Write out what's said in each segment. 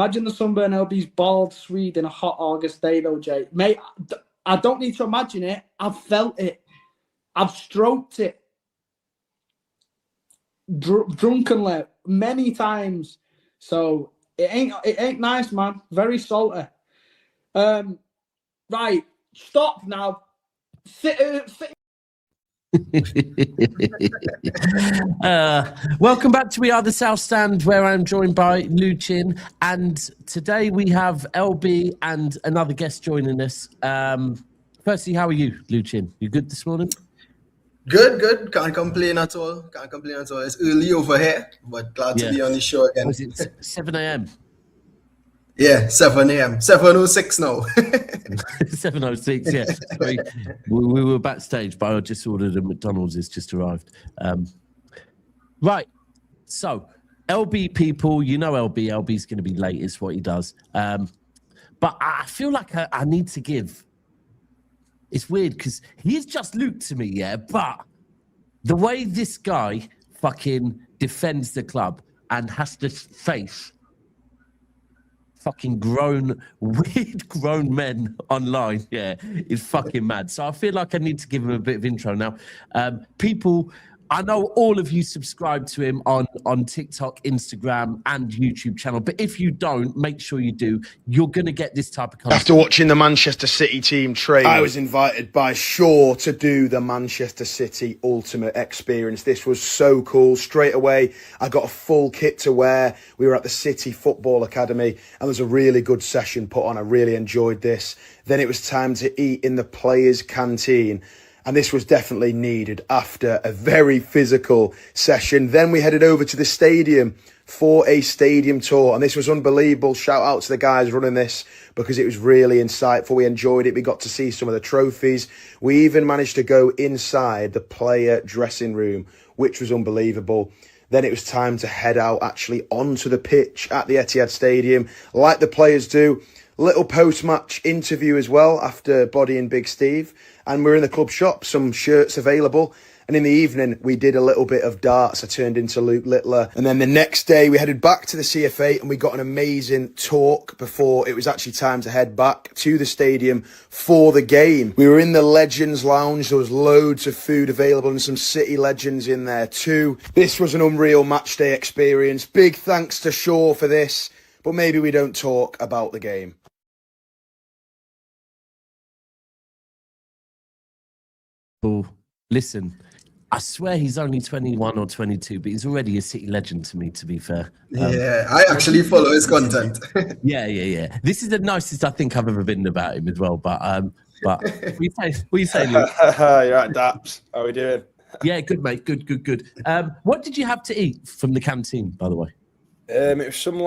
Imagine the sunburn LB's bald Swede in a hot August day, though, Jay. Mate, I don't need to imagine it. I've felt it. I've stroked it. Drunkenly, many times. So it ain't nice, man. Very salty. Right, stop now. Sit. Welcome back to We Are the South Stand, where I'm joined by Luchin, and today we have LB and another guest joining us. Firstly, how are you, Luchin? You good this morning? Good. Can't complain at all. It's early over here, but glad to be on the show again. Was it 7 a.m.? Yeah, 7 a.m. 7:06 now. 7:06, yeah. Sorry. We were backstage, but I just ordered a McDonald's. It's just arrived. Right. So, LB people, you know LB. LB's going to be late, is what he does. But I feel like I need to give. It's weird because he is just Luke to me, yeah? But the way this guy fucking defends the club and has to face fucking weird grown men online, yeah, is fucking mad. So I feel like I need to give him a bit of intro now. People, I know all of you subscribe to him on TikTok, Instagram, and YouTube channel. But if you don't, make sure you do. You're going to get this type of content. After watching the Manchester City team train, I was invited by Shaw to do the Manchester City Ultimate Experience. This was so cool. Straight away, I got a full kit to wear. We were at the City Football Academy, and there was a really good session put on. I really enjoyed this. Then it was time to eat in the players' canteen. And this was definitely needed after a very physical session. Then we headed over to the stadium for a stadium tour. And this was unbelievable. Shout out to the guys running this because it was really insightful. We enjoyed it. We got to see some of the trophies. We even managed to go inside the player dressing room, which was unbelievable. Then it was time to head out actually onto the pitch at the Etihad Stadium, like the players do. Little post-match interview as well after bodying Big Steve. And we're in the club shop, some shirts available. And in the evening, we did a little bit of darts. I turned into Luke Littler. And then the next day, we headed back to the CFA and we got an amazing talk before it was actually time to head back to the stadium for the game. We were in the Legends Lounge. There was loads of food available and some City legends in there too. This was an unreal match day experience. Big thanks to Shaw for this. But maybe we don't talk about the game. Listen, I swear he's only 21 or 22, but he's already a City legend to me, to be fair. Yeah, I actually follow his content. Yeah. This is the nicest I think I've ever been about him as well. But what you say, Luke? You're right, Daps. How are we doing? Yeah, good, mate. Good. What did you have to eat from the canteen, by the way? It was some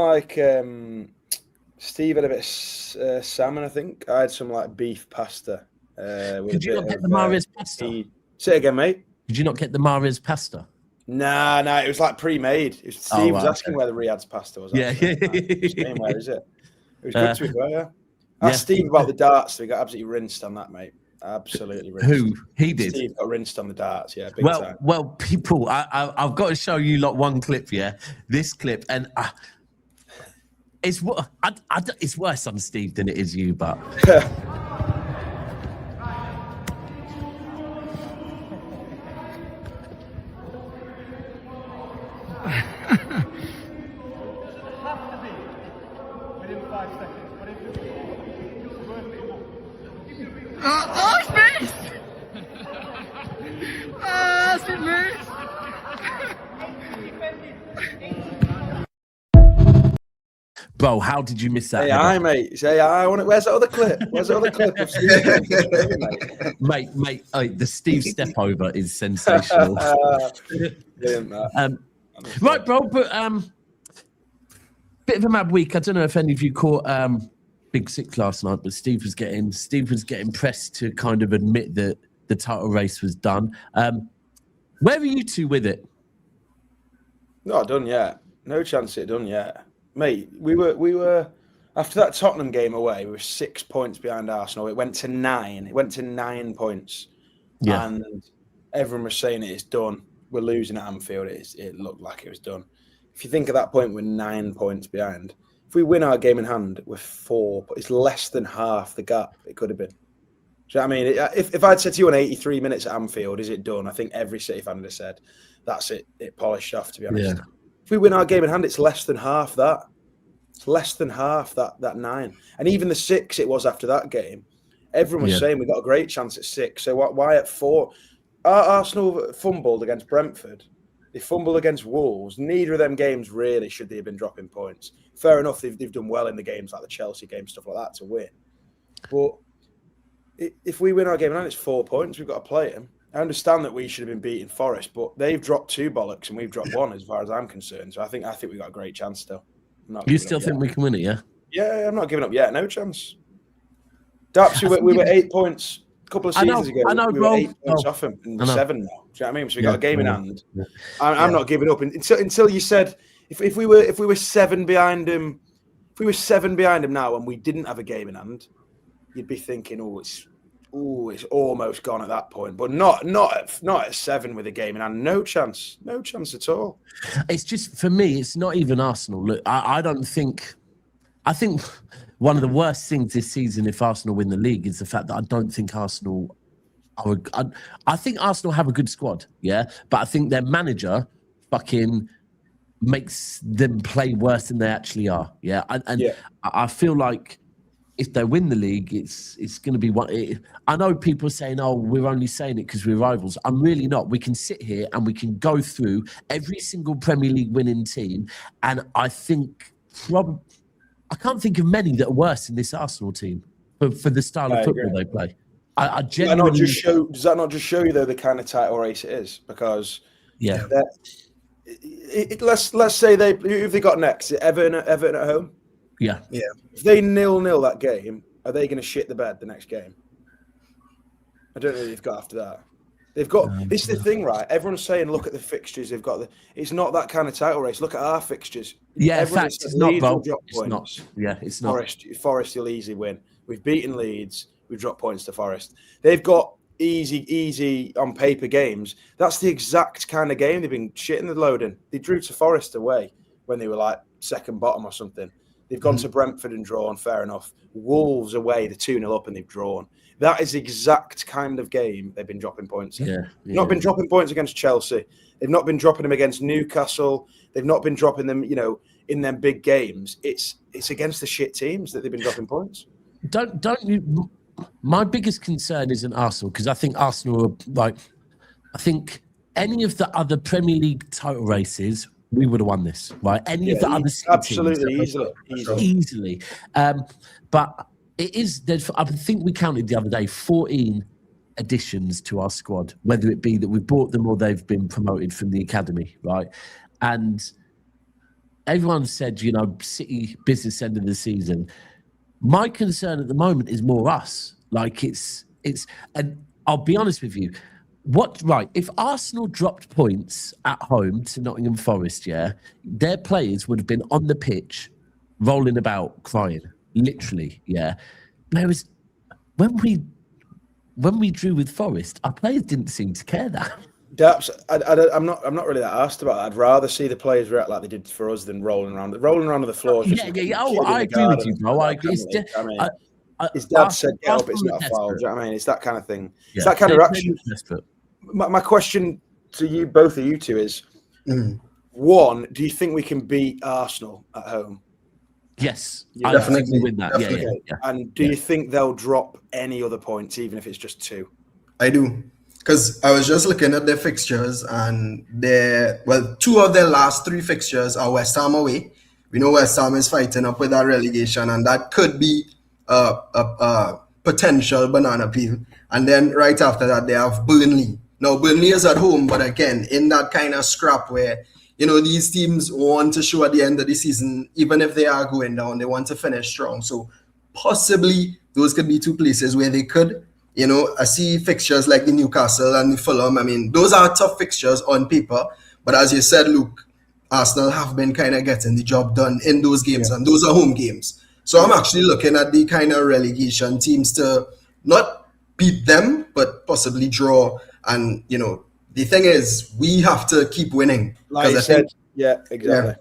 Steve had a bit of salmon, I think. I had some beef pasta. Did you not get the Mares pasta? Say it again, mate. Did you not get the Mares pasta? Nah, it was pre-made. Steve was asking where the Riyadh's pasta was. Yeah. Where is it? It was good to be fair, yeah. Asked Steve about the darts. So he got absolutely rinsed on that, mate. Absolutely rinsed. Who? He did? Steve got rinsed on the darts, yeah. Big time. Well, people, I've got to show you one clip, yeah? This clip, and it's worse on Steve than it is you, but... Bro, how did you miss that? AI, mate. It's AI. Where's that other clip? Of Steve? mate, the Steve step over is sensational. Right, bro, but bit of a mad week. I don't know if any of you caught Big Six last night, but Steve was getting pressed to kind of admit that the title race was done. Where are you two with it? Not done yet. No chance it done yet. Mate, we were after that Tottenham game away, we were 6 points behind Arsenal. It went to 9. It went to 9 points. Yeah. And everyone was saying it's done. We're losing at Anfield. It looked like it was done. If you think at that point we're 9 points behind, If we win our game in hand, we're 4, but it's less than half the gap it could have been. Do you know what I mean? If I'd said to you on 83 minutes at Anfield, is it done? I think every City fan would have said, that's it. It polished off, to be honest. Yeah. If we win our game in hand, it's less than half that. It's less than half that 9. And even the 6 it was after that game, everyone was saying we got a great chance at 6. So why at 4? Arsenal fumbled against Brentford. They fumbled against Wolves. Neither of them games really should they have been dropping points. Fair enough, they've done well in the games like the Chelsea game, stuff like that, to win. But if we win our game and it's 4 points, we've got to play them. I understand that we should have been beating Forest, but they've dropped 2 bollocks and we've dropped 1 as far as I'm concerned. So I think we've got a great chance still. You still think we can win it, yeah? Yeah, I'm not giving up yet. No chance. Daps, we were 8 points a couple of seasons ago. I know, we were 8 points off him and 7 now. Do you know what I mean? So we got a game in hand. Yeah. I'm not giving up until you said if we were 7 behind him, if we were 7 behind him now and we didn't have a game in hand, you'd be thinking, it's almost gone at that point, but not at 7 with a game in hand. No chance at all. It's just, for me, it's not even Arsenal. Look, I think one of the worst things this season, if Arsenal win the league, is the fact that I don't think Arsenal I think Arsenal have a good squad, yeah, but I think their manager fucking makes them play worse than they actually are, yeah. I feel like if they win the league, it's going to be one. I know people are saying, "Oh, we're only saying it because we're rivals." I'm really not. We can sit here and we can go through every single Premier League winning team, and I think I can't think of many that are worse than this Arsenal team for the style of football they play. I genuinely... Does that not just show you though the kind of title race it is? Because let's say who have they got next? Everton at home. Yeah. If they 0-0 that game, are they going to shit the bed the next game? I don't know what they've got after that. They've got this is the thing, right? Everyone's saying, look at the fixtures. They've got it's not that kind of title race. Look at our fixtures. Yeah, in fact, it's not, bro. It's not. Yeah, it's not. Forest will easily win. We've beaten Leeds. We've dropped points to Forest. They've got easy on paper games. That's the exact kind of game they've been shitting the load in. They drew to Forest away when they were like second bottom or something. They've gone to Brentford and drawn, fair enough. Wolves away, they're 2-0 up and they've drawn. That is the exact kind of game they've been dropping points in. They've not been dropping points against Chelsea. They've not been dropping them against Newcastle. They've not been dropping them, in them big games. It's against the shit teams that they've been dropping points. Don't you... My biggest concern isn't Arsenal, because I think Arsenal are I think any of the other Premier League title races, we would have won this, right? Any of the other absolutely teams, easily. But it is. I think we counted the other day 14 additions to our squad, whether it be that we bought them or they've been promoted from the academy, right? And everyone said, City business end of the season. My concern at the moment is more us. And I'll be honest with you. If Arsenal dropped points at home to Nottingham Forest, their players would have been on the pitch, rolling about, crying, literally, Whereas when we drew with Forest, our players didn't seem to care that. Daps, I'm not really that asked about that. I'd rather see the players react like they did for us than rolling around on the floor. I agree with you, bro. I agree. His dad said, "Get up, it's not a foul." Do you know what I mean? It's that kind of thing. Yeah. It's that kind of reaction. My question to both of you two is: one, do you think we can beat Arsenal at home? Yes, definitely win that. Definitely. Yeah. And do you think they'll drop any other points, even if it's just 2? I do. Because I was just looking at their fixtures, and 2 of their last 3 fixtures are West Ham away. We know West Ham is fighting up with that relegation, and that could be a potential banana peel. And then right after that, they have Burnley. Now, Burnley is at home, but again, in that kind of scrap where, these teams want to show at the end of the season, even if they are going down, they want to finish strong. So possibly those could be 2 places where they could. I see fixtures like the Newcastle and the Fulham. I mean, those are tough fixtures on paper. But as you said, Luke, Arsenal have been kind of getting the job done in those games, and those are home games. So I'm actually looking at the kind of relegation teams to not beat them, but possibly draw. And, the thing is, we have to keep winning. Like you said, exactly.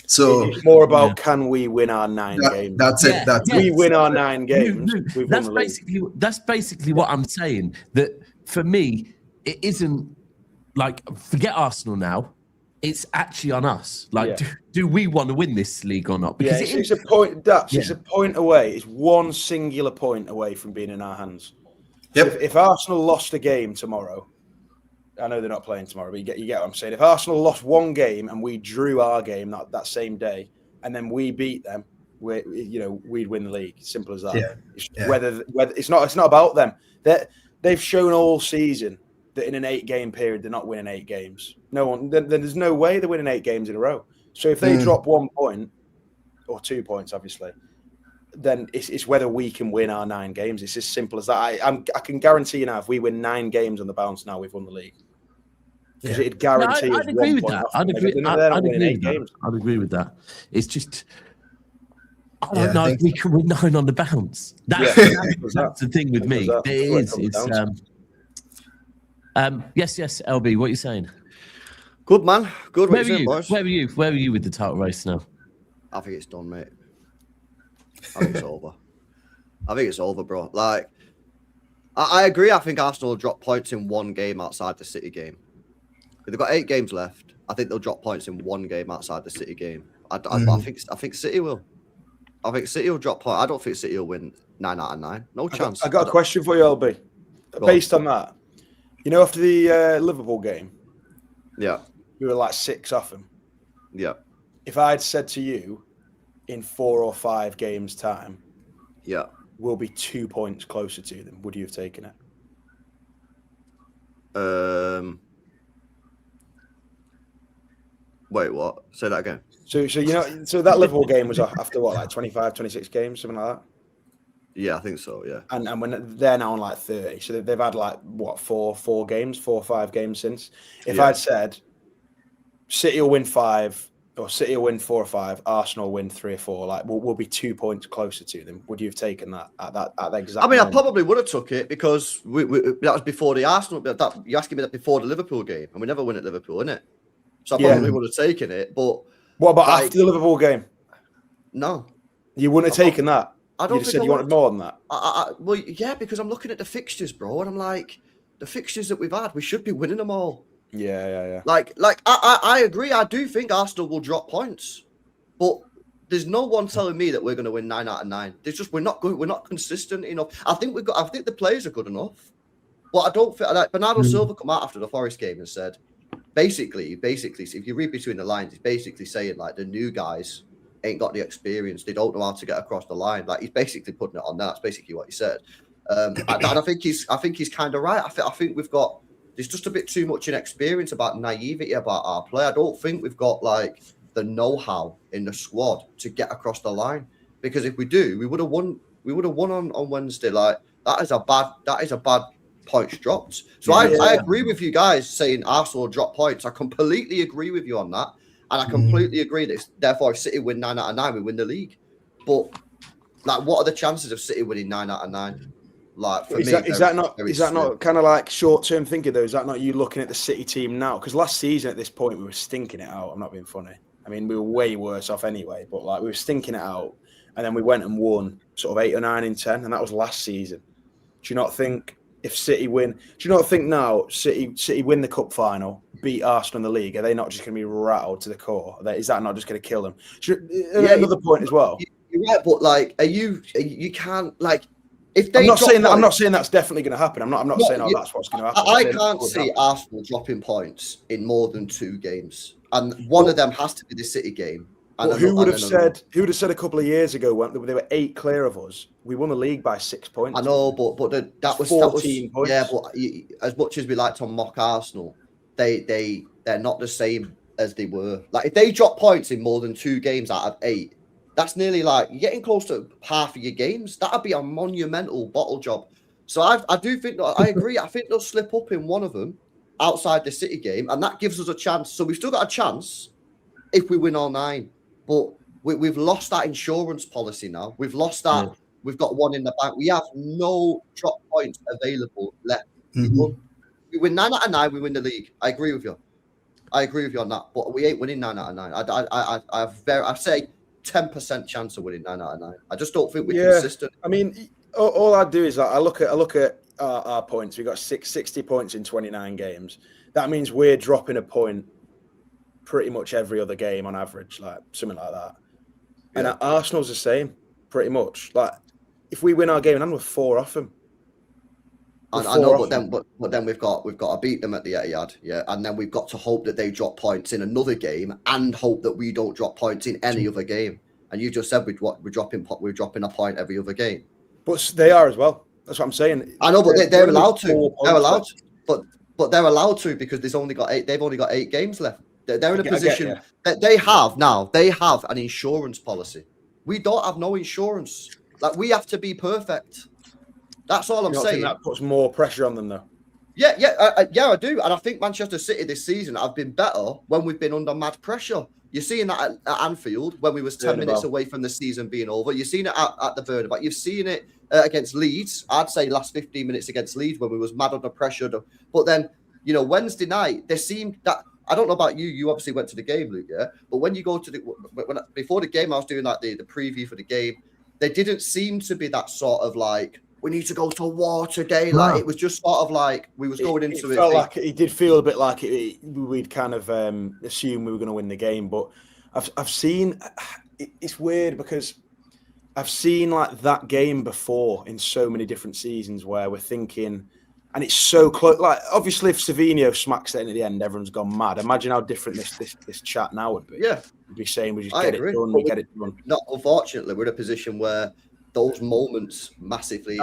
So it's more about can we win our 9 games? That's it. That's we it. win our 9 games. We've that's won the league. that's basically what I'm saying. That for me, it isn't like forget Arsenal now. It's actually on us. Like, do we want to win this league or not? Because it's a point. It's a point away. It's one singular point away from being in our hands. Yep. So if Arsenal lost a game tomorrow, I know they're not playing tomorrow, but you get what I'm saying. If Arsenal lost one game and we drew our game that same day, and then we beat them, we'd win the league. Simple as that. Yeah. Whether it's not about them. They've shown all season that in an 8-game period they're not winning 8 games. There's no way they're winning 8 games in a row. So if they drop 1 point or 2 points, obviously, then it's whether we can win our 9 games. It's as simple as that. I can guarantee you now, if we win 9 games on the bounce now, we've won the league. Because it'd guarantee us 1 point. I'd agree with that. I'd agree with that. It's just I don't know if we can win 9 on the bounce. That's the thing with me. It is. Yes, LB, what are you saying? Good, man. Good. Where are you? Where are you with the title race now? I think it's done, mate. I think it's over. I think it's over, bro. Like, I agree. I think Arsenal will drop points in 1 game outside the City game. If they've got 8 games left, I think they'll drop points in 1 game outside the City game. I think City will. I think City will drop points. I don't think City will win 9 out of 9. No chance. I got a question for you, LB. Based on that, after the Liverpool game, we were like 6 off them. Yeah. If I had said to you, in 4 or 5 games' time, we'll be 2 points closer to them, would you have taken it? Wait, what? Say that again. So that Liverpool game was after what, like 25, 26 games, something like that? Yeah, I think so, yeah. And when they're now on like 30, so they've had like what, 4 or 5 games since. If I'd said City will win 5 or City will win 4 or 5, Arsenal will win 3 or 4, like we'll be 2 points closer to them. Would you have taken that at the exact? I mean, moment? I probably would have took it because that was before the Arsenal. You're asking me that before the Liverpool game, and we never win at Liverpool, innit? So I probably would have taken it. But what about after the Liverpool game? No, you wouldn't have taken that. I don't. You said you wanted more than that. Well, yeah, because I'm looking at the fixtures, bro, and I'm like, the fixtures that we've had, we should be winning them all. Yeah. Like I agree. I do think Arsenal will drop points, but there's no one telling me that we're going to win 9 out of 9. There's just we're not good. We're not consistent enough. I think the players are good enough, but I don't feel like Bernardo Silva come out after the Forest game and said, basically, if you read between the lines, he's basically saying like the new guys ain't got the experience. They don't know how to get across the line. Like he's basically putting it on that. That's basically what he said. And I think he's kind of right. I think we've got. There's just a bit too much inexperience about naivety about our play. I don't think we've got like the know-how in the squad to get across the line. Because if we do, we would have won. We would have won on Wednesday. Like that is a bad points dropped. So I agree with you guys saying Arsenal drop points. I completely agree with you on that, and I completely agree that therefore if City win 9 out of 9, we win the league. But like, what are the chances of City winning 9 out of 9? Like, for me, is that not kind of like short-term thinking though? Is that not you looking at the City team now? Because last season at this point we were stinking it out. I'm not being funny. I mean, we were way worse off anyway, but like we were stinking it out, and then we went and won sort of 8 or 9 in 10, and that was last season. Do you not think if City win? Do you not think now City win the cup final, beat Arsenal in the league? Are they not just going to be rattled to the core? Is that not just going to kill them? Another point as well. You're right, but like, you can't like. If they I'm not saying that's definitely going to happen. I'm not saying that's what's going to happen. I can't see Arsenal dropping points in more than 2 games, and one of them has to be the City game. Who would have said a couple of years ago when they were 8 clear of us? We won the league by 6 points. I know, but that was 14 points. Yeah, but as much as we like to mock Arsenal, they're not the same as they were. Like if they drop points in more than 2 games out of 8. That's nearly like you're getting close to half of your games. That'd be a monumental bottle job. So I do think that I agree. I think they'll slip up in one of them outside the City game, and that gives us a chance. So we've still got a chance if we win all 9. But we've lost that insurance policy now. We've lost that. Yeah. We've got one in the bank. We have no drop points available left. We win 9 out of 9. We win the league. I agree with you. I agree with you on that. But we ain't winning 9 out of 9. I say 10% chance of winning 9 out of 9. I just don't think we're consistent. I mean, all I do is I look at our points. We got 60 points in 29 games. That means we're dropping a point pretty much every other game on average, like something like that. And Arsenal's the same, pretty much. Like, if we win our game, and we're 4 off them. I know, but then we've got to beat them at the Etihad, and then we've got to hope that they drop points in another game, and hope that we don't drop points in any other game. And you just said we're dropping a point every other game. But they are as well. That's what I'm saying. I know, but they're allowed to. They're allowed to. But they're allowed to because they've only got 8 games left. They're in a position that they have now. They have an insurance policy. We don't have no insurance. Like, we have to be perfect. That's all I'm saying. That puts more pressure on them, though. Yeah, I do. And I think Manchester City this season have been better when we've been under mad pressure. You're seeing that at Anfield when we was 10 minutes away from the season being over. You've seen it at the Bernabeu. You've seen it against Leeds. I'd say last 15 minutes against Leeds when we was mad under pressure. But then, Wednesday night, there seemed that, I don't know about you. You obviously went to the game, Luke, yeah? But when you go to before the game, I was doing like the preview for the game. There didn't seem to be that sort of like, we need to go to war today. Like, it was just sort of like we was going into it. Felt like it did feel a bit like we'd kind of assume we were going to win the game. But I've seen, it's weird because I've seen like that game before in so many different seasons where we're thinking, and it's so close. Like, obviously, if Savinho smacks it in at the end, everyone's gone mad. Imagine how different this chat now would be. Yeah, we'd be saying we just get it done. We get it done. Not unfortunately, we're in a position where those moments massively.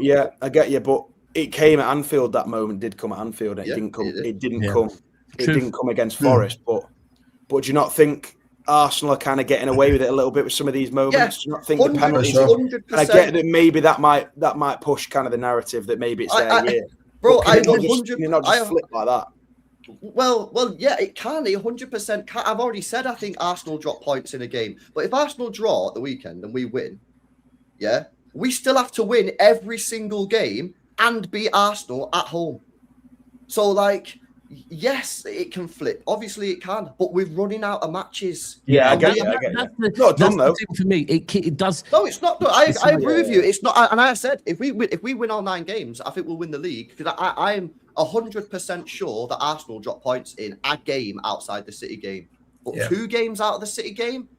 Yeah, I get you, but it came at Anfield. That moment did come at Anfield. And it didn't come. It didn't come against Forest. But do you not think Arsenal are kind of getting away with it a little bit with some of these moments? Yeah, do you not think the penalties? 100%. I get that maybe that might push kind of the narrative that maybe it's their year. Bro, you're not just flip like that. Well, yeah, it can. 100% can. I've already said I think Arsenal drop points in a game. But if Arsenal draw at the weekend and we win, we still have to win every single game and beat Arsenal at home. So, like, yes, it can flip. Obviously, it can. But we're running out of matches. Yeah, I get it. Not done, though. For me, it does. No, it's not done. I agree with you. It's not. And I said, if we win all 9 games, I think we'll win the league. Because I'm 100% sure that Arsenal drop points in a game outside the City game. But 2 games out of the City game,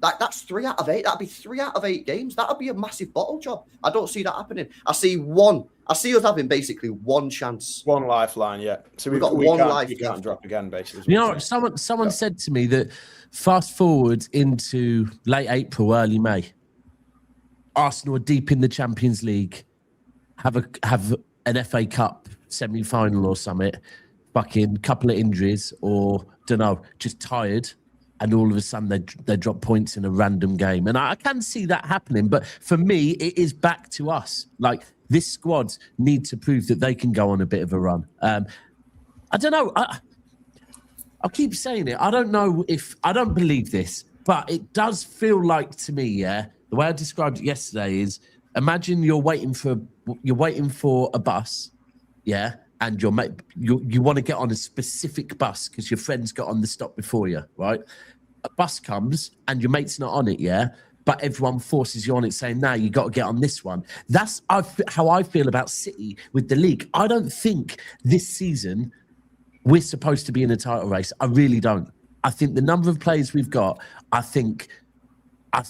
that's 3 out of 8. That'd be 3 out of 8 games. That'd be a massive bottle job. I don't see that happening. I see us having basically 1 chance. 1 lifeline, yeah. So we've got 1 life. You can't drop again, basically. You know, someone said to me that fast forward into late April, early May, Arsenal are deep in the Champions League, have an FA Cup semi-final or something, fucking couple of injuries or, don't know, just tired. And all of a sudden they drop points in a random game. And I can see that happening. But for me, it is back to us. Like, this squad need to prove that they can go on a bit of a run. I don't know. I'll keep saying it. I don't know if... I don't believe this. But it does feel like to me, the way I described it yesterday is, imagine you're waiting for a bus, and you want to get on a specific bus because your friend's got on the stop before you, right? A bus comes and your mate's not on it, but everyone forces you on it saying, no, you got to get on this one. That's how I feel about City with the league. I don't think this season we're supposed to be in a title race. I really don't. I think the number of players we've got, I think. I'd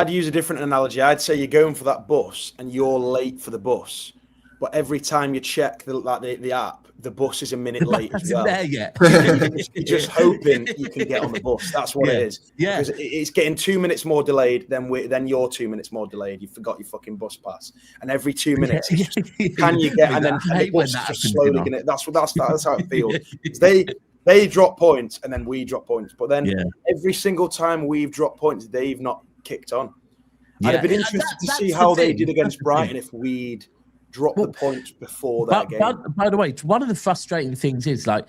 use a different analogy. I'd say you're going for that bus and you're late for the bus. But every time you check the app, the bus is a minute late as well. There yet. You're just hoping you can get on the bus. That's what it is. Yeah. Because it's getting 2 minutes more delayed than you're 2 minutes more delayed. You forgot your fucking bus pass. And every 2 minutes, can you get? And then the bus is just slowly going to. That's how it feels. They drop points and then we drop points. But then every single time we've dropped points, they've not kicked on. And I'd be interested to see how they did against Brighton if we'd drop the points before that game. By the way, one of the frustrating things is, like,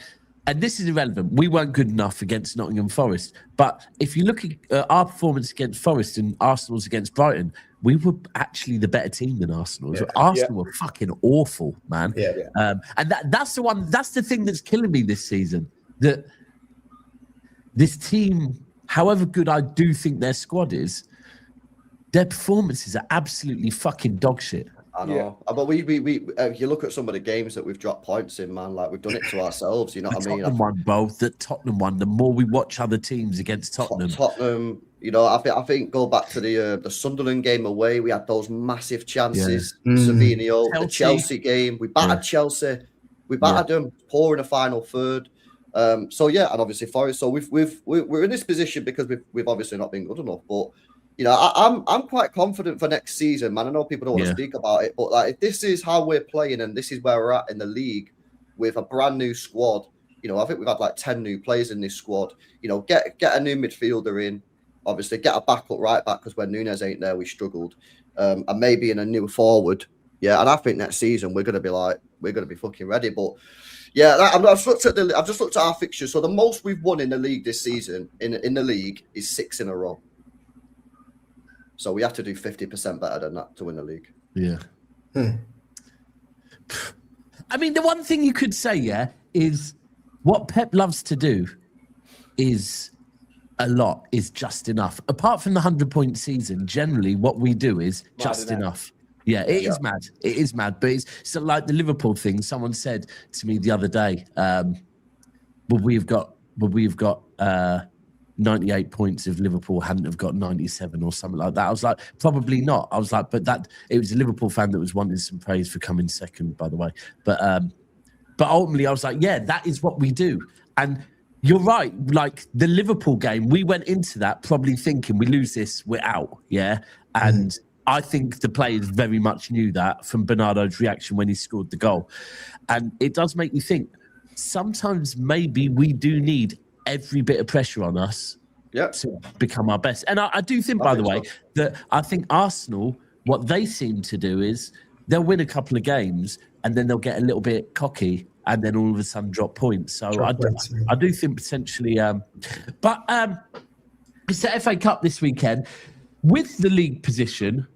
and this is irrelevant, we weren't good enough against Nottingham Forest. But if you look at our performance against Forest and Arsenal's against Brighton, we were actually the better team than Arsenal. Arsenal were fucking awful, man. And that's the thing that's killing me this season. that this team, however good I do think their squad is, their performances are absolutely fucking dog shit. I know, but we if you look at some of the games that we've dropped points in, man, like we've done it to ourselves. You know what I mean? The Tottenham one. The more we watch other teams against Tottenham, you know, I think go back to the Sunderland game away. We had those massive chances. Savinio, the Chelsea game, we battered Chelsea. We battered them, poor in the final third. So yeah, and obviously Forest. So we're in this position because we've obviously not been good enough, but. You know, I'm quite confident for next season, man. I know people don't want to speak about it, but like if this is how we're playing and this is where we're at in the league with a brand new squad, you know, I think we've had like 10 new players in this squad. You know, get a new midfielder in, obviously get a backup right back because when Nunes ain't there, we struggled, and maybe in a new forward. Yeah, and I think next season we're gonna be fucking ready. But yeah, I've just looked at our fixtures. So the most we've won in the league this season in the league is 6 in a row. So we have to do 50% better than that to win the league. Yeah. I mean, the one thing you could say, is what Pep loves to do is just enough. Apart from the 100-point season, generally what we do is just enough. Yeah, it is mad. It is mad. But it's so like the Liverpool thing. Someone said to me the other day, we've got 98 points if Liverpool hadn't have got 97 or something like that. I was like, probably not. I was like, but it was a Liverpool fan that was wanting some praise for coming second, by the way. But ultimately I was like, yeah, that is what we do. And you're right. Like the Liverpool game, we went into that probably thinking we lose this, we're out. Yeah. And I think the players very much knew that from Bernardo's reaction when he scored the goal. And it does make you think sometimes maybe we do need every bit of pressure on us to become our best. And I do think, by the way, that I think Arsenal, what they seem to do is they'll win a couple of games and then they'll get a little bit cocky and then all of a sudden drop points. So I do think potentially... but it's the FA Cup this weekend. With the league position,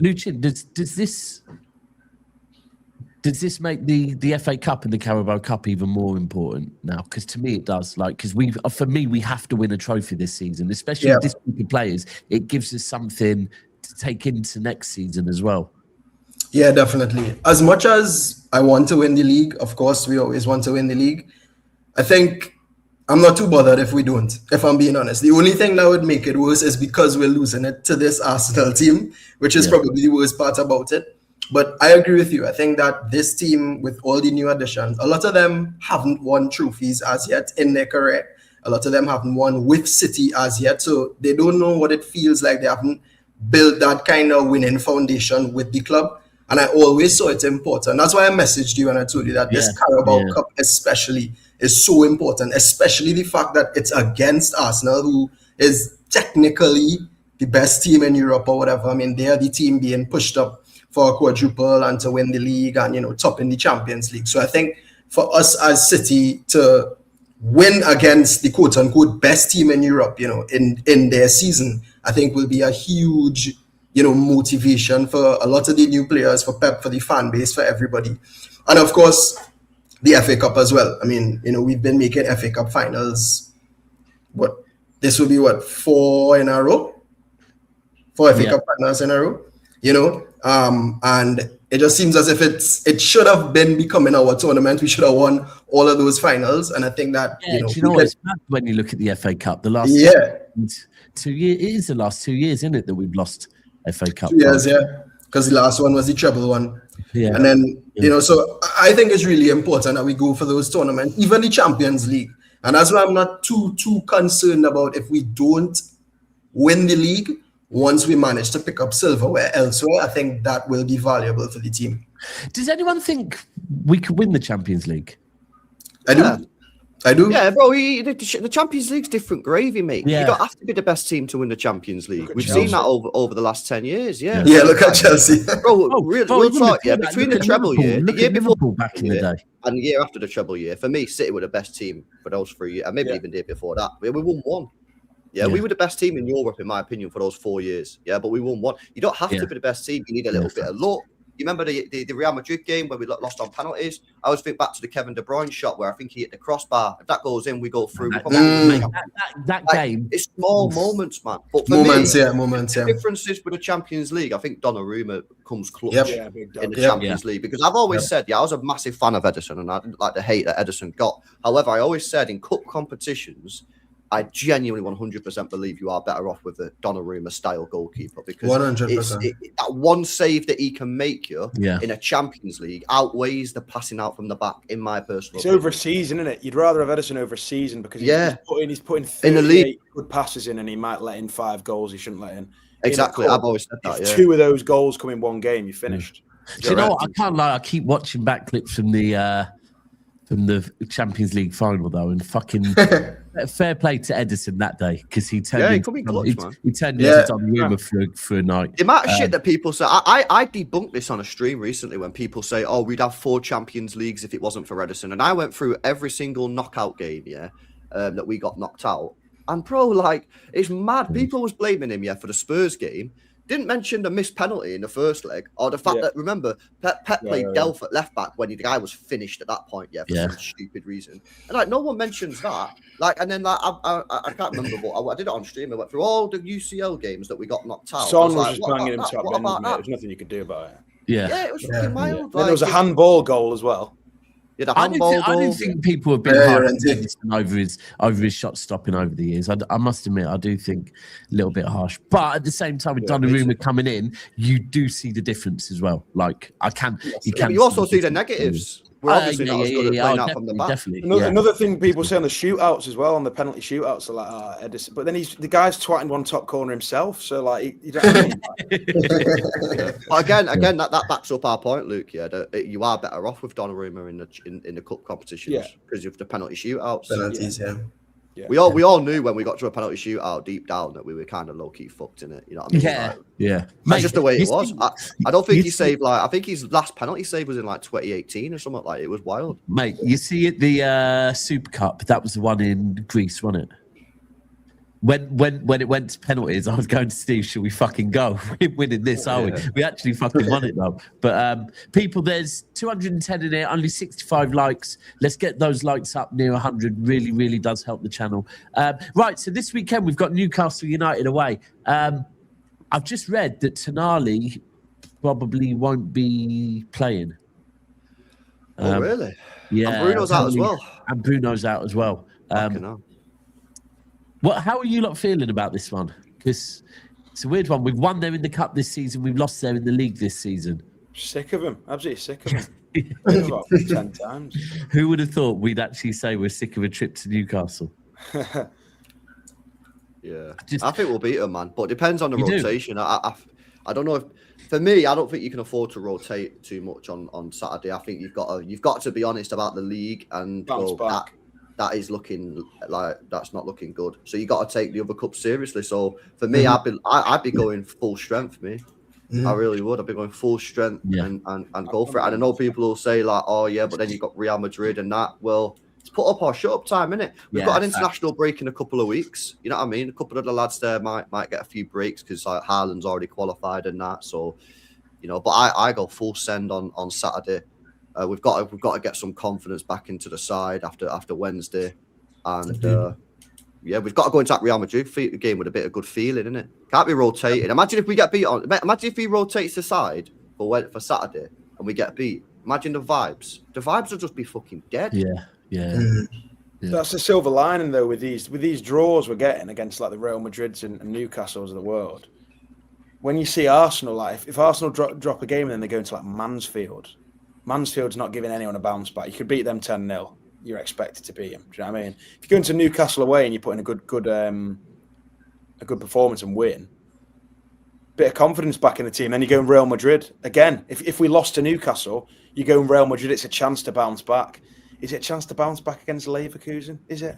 Lucien, does this make the FA Cup and the Carabao Cup even more important now? Because to me it does. Like, because we have to win a trophy this season, especially with this group of players. It gives us something to take into next season as well. Yeah, definitely. As much as I want to win the league, of course, we always want to win the league. I think I'm not too bothered if we don't, if I'm being honest. The only thing that would make it worse is because we're losing it to this Arsenal team, which is probably the worst part about it. But I agree with you. I think that this team, with all the new additions, a lot of them haven't won trophies as yet in their career. A lot of them haven't won with City as yet. So they don't know what it feels like. They haven't built that kind of winning foundation with the club. And I always saw it important. That's why I messaged you and I told you that this Carabao Cup especially is so important, especially the fact that it's against Arsenal, who is technically the best team in Europe or whatever. I mean, they are the team being pushed up for a quadruple and to win the league and, you know, top in the Champions League. So I think for us as City to win against the quote-unquote best team in Europe, you know, in their season, I think will be a huge, you know, motivation for a lot of the new players, for Pep, for the fan base, for everybody. And of course, the FA Cup as well. I mean, you know, we've been making FA Cup finals. This will be 4 in a row? 4 FA Cup finals in a row, you know? And it just seems as if it should have been becoming our tournament. We should have won all of those finals. And I think that, it's mad when you look at the FA Cup, the last 2 years, it is the last 2 years, isn't it, that we've lost FA Cup? 2 years, because the last one was the treble one. Yeah. And then, you know, so I think it's really important that we go for those tournaments, even the Champions League. And that's why I'm not too concerned about if we don't win the league. Once we manage to pick up silverware elsewhere, I think that will be valuable for the team. Does anyone think we could win the Champions League? I do. Yeah, bro, the Champions League's different gravy, mate. Yeah. You don't have to be the best team to win the Champions League. We've seen that over the last 10 years, Yeah, look at Chelsea. Bro, real talk, between the treble year, the year before back in the day, and the year after the treble year, for me, City were the best team for those 3 years, and maybe even the year before that. We won one. Yeah, we were the best team in Europe, in my opinion, for those 4 years. Yeah, but we won one. You don't have to be the best team. You need a little bit of luck. You remember the Real Madrid game where we lost on penalties? I always think back to the Kevin De Bruyne shot where I think he hit the crossbar. If that goes in, we go through. That game. It's small moments, man. But for Moments. the differences with the Champions League, I think Donnarumma comes clutch in the Champions League, because I've always said, I was a massive fan of Ederson, and I didn't like the hate that Ederson got. However, I always said in cup competitions, I genuinely 100% believe you are better off with a Donnarumma-style goalkeeper, because 100%. That one save that he can make you in a Champions League outweighs the passing out from the back, in my personal opinion. It's over a season, isn't it? You'd rather have Ederson over a season, because he's putting 38 in the league good passes in, and he might let in 5 goals he shouldn't let in. Exactly, I've always said that. If 2 of those goals come in one game, you're finished. Do you know what? I can't lie. I keep watching back clips from the Champions League final, though, and fucking fair play to Ederson that day, because he turned into Donnarumma for a night. The amount of shit that people say, I debunked this on a stream recently when people say, "Oh, we'd have 4 Champions Leagues if it wasn't for Ederson," and I went through every single knockout game, that we got knocked out, and bro, like, it's mad. People was blaming him, for the Spurs game. Didn't mention the missed penalty in the first leg, or the fact that, remember, Pep played Delph at left back when the guy was finished at that point, for some stupid reason. And like, no one mentions that. Like, and then like, I can't remember what I did it on stream. I went through all the UCL games that we got knocked out. Son was just banging him top end. There's nothing you could do about it. Yeah, it was fucking wild. Like, then there was a handball goal as well. I didn't think people have been hard on Ederson over his shot stopping over the years. I must admit, I do think a little bit harsh. But at the same time, with Donnarumma coming in, you do see the difference as well. Like, you also see the negatives. We're obviously not as good at playing out from the back. Another thing people say on the shootouts as well, on the penalty shootouts, are like, Ederson. But then the guy's twatting one top corner himself. So, like, you don't have But again, that backs up our point, Luke. That you are better off with Donnarumma in the cup competitions because of the penalty shootouts. Penalties, We all knew when we got to a penalty shootout deep down that we were kind of low key fucked in it. You know what I mean? That's just the way it was. I don't think he saved I think his last penalty save was in like 2018 or something like. It was wild, mate. You see it, the Super Cup. That was the one in Greece, wasn't it? When it went to penalties, I was going to Steve, should we fucking go? We're winning this, are we? We actually fucking won it, though. But people, there's 210 in here, only 65 likes. Let's get those likes up near 100. Really, really does help the channel. Right, so this weekend we've got Newcastle United away. I've just read that Tonali probably won't be playing. Oh, really? Yeah. And Bruno's out as well. And Bruno's out as well. How are you lot feeling about this one? Because it's a weird one. We've won there in the cup this season. We've lost there in the league this season. Sick of him. Absolutely sick of him. About 10 times. Who would have thought we'd actually say we're sick of a trip to Newcastle? I think we'll beat them, man. But it depends on the rotation. I don't know if, for me, I don't think you can afford to rotate too much on Saturday. I think you've got to be honest about the league and bounce back. That is looking like that's not looking good. So you got to take the other cup seriously. So for me, I'd be going full strength. I really would. I'd be going full strength and go for it. And I know people will say like, oh yeah, but then you got Real Madrid and that. Well, it's put up or shut up time, innit? We've got an international break in a couple of weeks. You know what I mean? A couple of the lads there might get a few breaks because like Haaland's already qualified and that. So, but I go full send on Saturday. We've got to get some confidence back into the side after Wednesday, and we've got to go into that Real Madrid game with a bit of good feeling, innit? Can't be rotating. Imagine if we get beat on. Imagine if he rotates the side for Saturday and we get beat. Imagine the vibes. The vibes will just be fucking dead. Yeah. That's the silver lining though with these draws we're getting against like the Real Madrids and Newcastles of the world. When you see Arsenal, like if Arsenal drop a game and then they go into like Mansfield's not giving anyone a bounce back. You could beat them 10-0. You're expected to beat them. Do you know what I mean? If you go into Newcastle away and you put in a good performance and win, bit of confidence back in the team. Then you go in Real Madrid again. If we lost to Newcastle, you go in Real Madrid. It's a chance to bounce back. Is it a chance to bounce back against Leverkusen? Is it?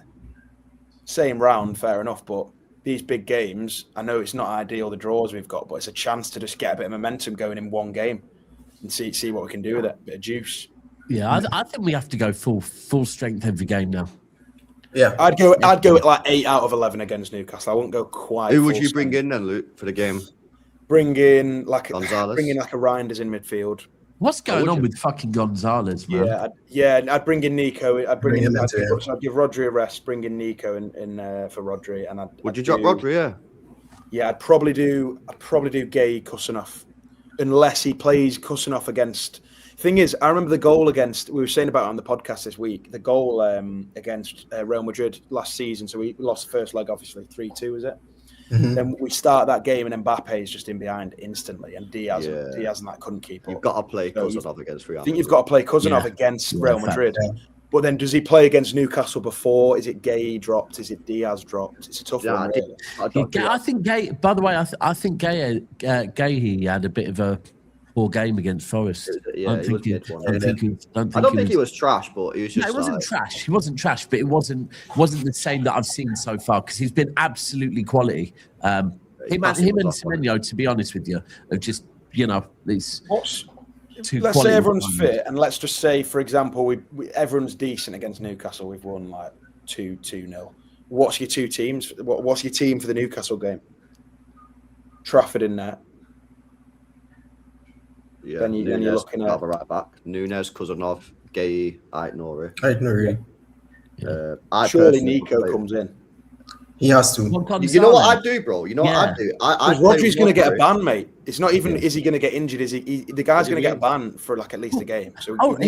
Same round, fair enough. But these big games, I know it's not ideal the draws we've got, but it's a chance to just get a bit of momentum going in one game. And see what we can do with it. Bit of juice. Yeah, I think we have to go full strength every game now. Yeah, I'd go at like 8 out of 11 against Newcastle. I wouldn't go quite. Who would you bring in then, Luke, for the game? bring in like a Reinders in midfield. What's going on with fucking Gonzalez, man? I'd bring in Nico. I'd give Rodri a rest. Bring in Nico in for Rodri, and would you drop Rodri? Yeah, I'd probably do Gay Kusanov, unless he plays Kusanov against. Thing is, I remember the goal against. We were saying about it on the podcast this week. The goal against Real Madrid last season. So we lost the first leg, obviously 3-2, was it? Mm-hmm. Then we start that game and Mbappe is just in behind instantly, and Diaz and that couldn't keep up. You've got to play Kusanov against Real Madrid. I think you've got to play Kusanov against Real Madrid. But then does he play against Newcastle before? Is it Gay dropped? Is it Diaz dropped? It's a tough one. Really. I think Gay. By the way, I think Gay he had a bit of a poor game against Forest. I don't think he was trash, but he was just. No, it wasn't trash. He wasn't trash, but it wasn't the same that I've seen so far because he's been absolutely quality. Him and Semenyo, to be honest with you, are just these. Let's say everyone's fit, and let's just say, for example, everyone's decent against Newcastle. We've won like 2-0. What's your two teams? What's your team for the Newcastle game? Trafford in there. Yeah, then you're looking at the right back. Nunes, Kusanov, Gay, Aït-Nouri. Surely Nico comes in. He has to. You know what I'd do, bro? You know what I'd do? Rodri's going to get a ban, mate. It's not even is he going to get injured? Is he? The guy's going to get a ban for like at least a game. So hold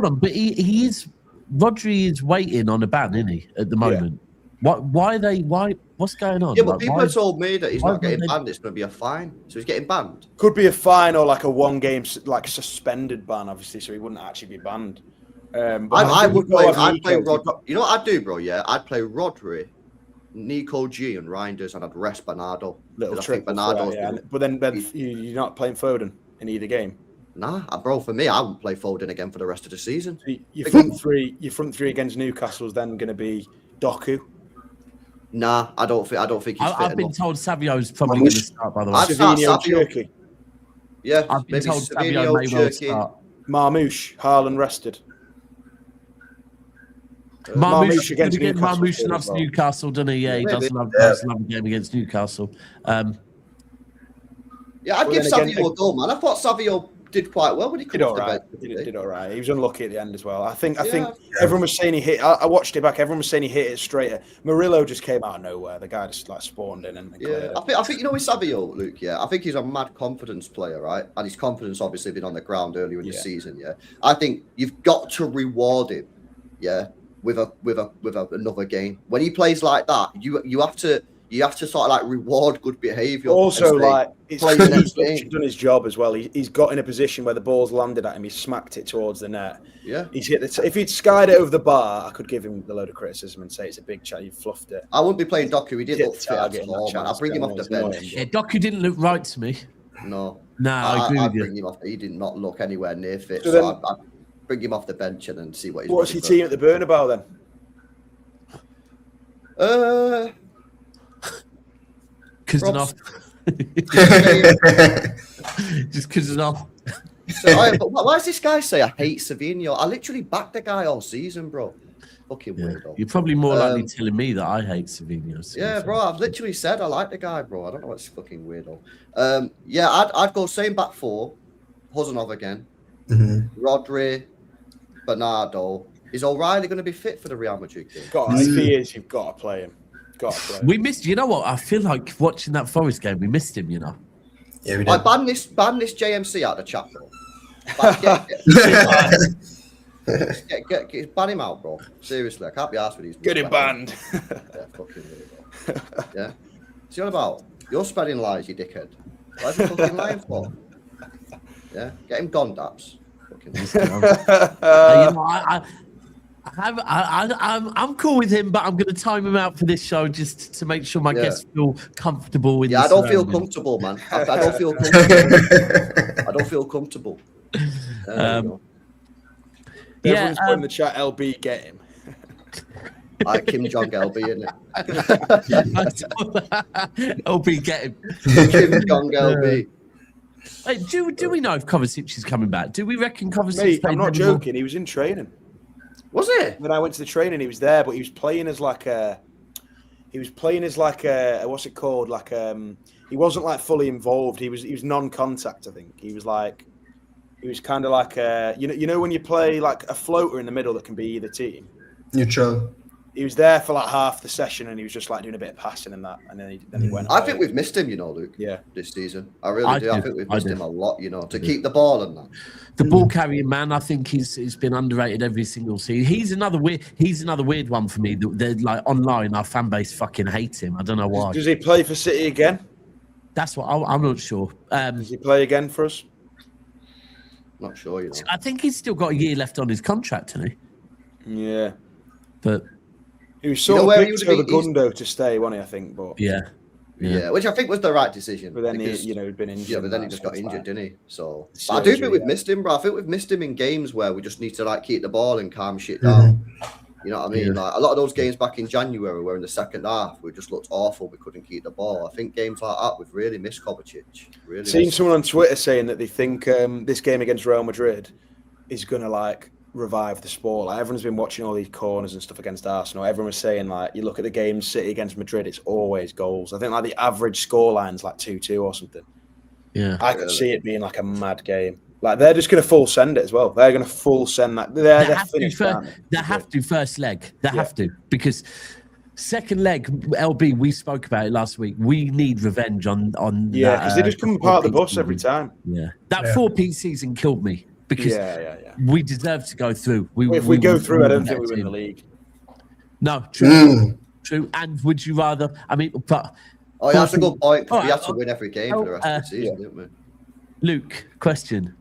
on, but he is. Rodri is waiting on a ban, isn't he? At the moment. Yeah. Why? What's going on? Yeah, but people told me that he's not getting banned. It's going to be a fine. So he's getting banned. Could be a fine or like a one-game like suspended ban, obviously. So he wouldn't actually be banned. I would play. I'd play Rodri. You know what I'd do, bro? Yeah, I'd play Rodri, Nico G, and Reinders, and I'd rest Bernardo. Little trick, but then you're not playing Foden in either game. Nah, bro. For me, I wouldn't play Foden again for the rest of the season. So your front three against Newcastle is then going to be Doku. Nah, I don't think he's fit I've been enough. told Savio's probably going to start, by the way. Savino, Turkey. Yeah, I've been told Savio may well start. Marmouche, Haaland rested. Marmouche against Newcastle. Marmouche loves Newcastle, doesn't he? Yeah, he does love a game against Newcastle. Yeah, I'd give Savio a goal, man. I thought Savio did quite well when he came off the bench. Did all right. He was unlucky at the end as well. I think everyone was saying he hit. I watched it back. Everyone was saying he hit it straight. Murillo just came out of nowhere. The guy just like spawned in and I think with Savio, Luke. Yeah, I think he's a mad confidence player, right? And his confidence obviously been on the ground earlier in the season. Yeah, I think you've got to reward him. Yeah, with another game when he plays like that. You have to sort of like reward good behaviour. Also, like he's done his job as well. He's got in a position where the ball's landed at him. He smacked it towards the net. Yeah, he's hit the. If he'd skied it over the bar, I could give him the load of criticism and say it's a big chat. You fluffed it. I wouldn't be playing Doku. He didn't look fit at all, man. I'll bring him off the bench. Yeah, Doku didn't look right to me. No, I agree with you. Bring him off. He did not look anywhere near fit. So I'd bring him off the bench and then see what he's. What's your team at the Bernabeu then? Kusanov. Just Kusanov. But why does this guy say I hate Savinho? I literally backed the guy all season, bro. Fucking weirdo. You're probably more likely telling me that I hate Savinho. Yeah, bro. I've literally said I like the guy, bro. I don't know what's fucking weirdo. I'd go same back four. Huzanov again. Mm-hmm. Rodri, Bernardo. Is O'Reilly going to be fit for the Real Madrid game? If he is, you've got to play him. We missed. You know what? I feel like watching that Forest game, we missed him. You know. Yeah, we did. I ban this JMC out of the chat, bro. Ban him out, bro. Seriously, I can't be arsed with these. Get him banned. Yeah, fucking weirdo. Yeah. See what about? You're spreading lies, you dickhead. Why's he fucking lying for? Yeah, get him gone, Daps. I'm cool with him, but I'm going to time him out for this show just to make sure my guests feel comfortable with. Yeah, I don't feel comfortable, man. I don't feel comfortable. I don't feel comfortable. Everyone's put in the chat. LB, get him. Like Kim Jong LB, innit? LB, get him. Kim Jong LB. Hey, do we know if Kovacic is coming back? Do we reckon Kovacic? I'm not joking. He was in training. Was it? When I went to the training, he was there, but he was playing as like a he was playing as like a what's it called? Like he wasn't like fully involved. He was non-contact. I think he was kind of like you know when you play like a floater in the middle that can be either team. Neutral. He was there for like half the session, and he was just like doing a bit of passing and that, and then he went. I think we've missed him, Luke. Yeah, this season, I really do. I think we've missed him a lot, to keep the ball and that. The ball carrying man, I think he's been underrated every single season. He's another weird one for me. They're like online, our fan base fucking hates him. I don't know why. Does he play for City again? That's what I'm not sure. Does he play again for us? Not sure. I think he's still got a year left on his contract, hasn't he? Yeah, but. He was sort of picked over Gundo to stay, wasn't he? I think, but yeah, which I think was the right decision. But then he'd been injured. Yeah, but then he just got injured, didn't he? So I do think we've missed him, bro. I think we've missed him in games where we just need to like keep the ball and calm shit down. You know what I mean? Like a lot of those games back in January, where in the second half we just looked awful. We couldn't keep the ball. I think games like that we've really missed Kovacic. Really seen someone on Twitter saying that they think this game against Real Madrid is gonna like revive the sport. Like everyone's been watching all these corners and stuff against Arsenal. Everyone was saying like you look at the game City against Madrid, it's always goals. I think like the average scoreline's like 2-2 or something. Yeah, I could see it being like a mad game. Like they're just going to full send it as well. They're going to full send that. They're finished. They have to first leg. They have to because second leg LB. We spoke about it last week. We need revenge on. Yeah, because they just come apart the bus every time. Yeah, that 4P season killed me. Because we deserve to go through. If we go through, I don't think we win the league. No, true. True. And would you rather? I mean, but that's a good point. We have to win every game for the rest of the season, don't we? Luke, question.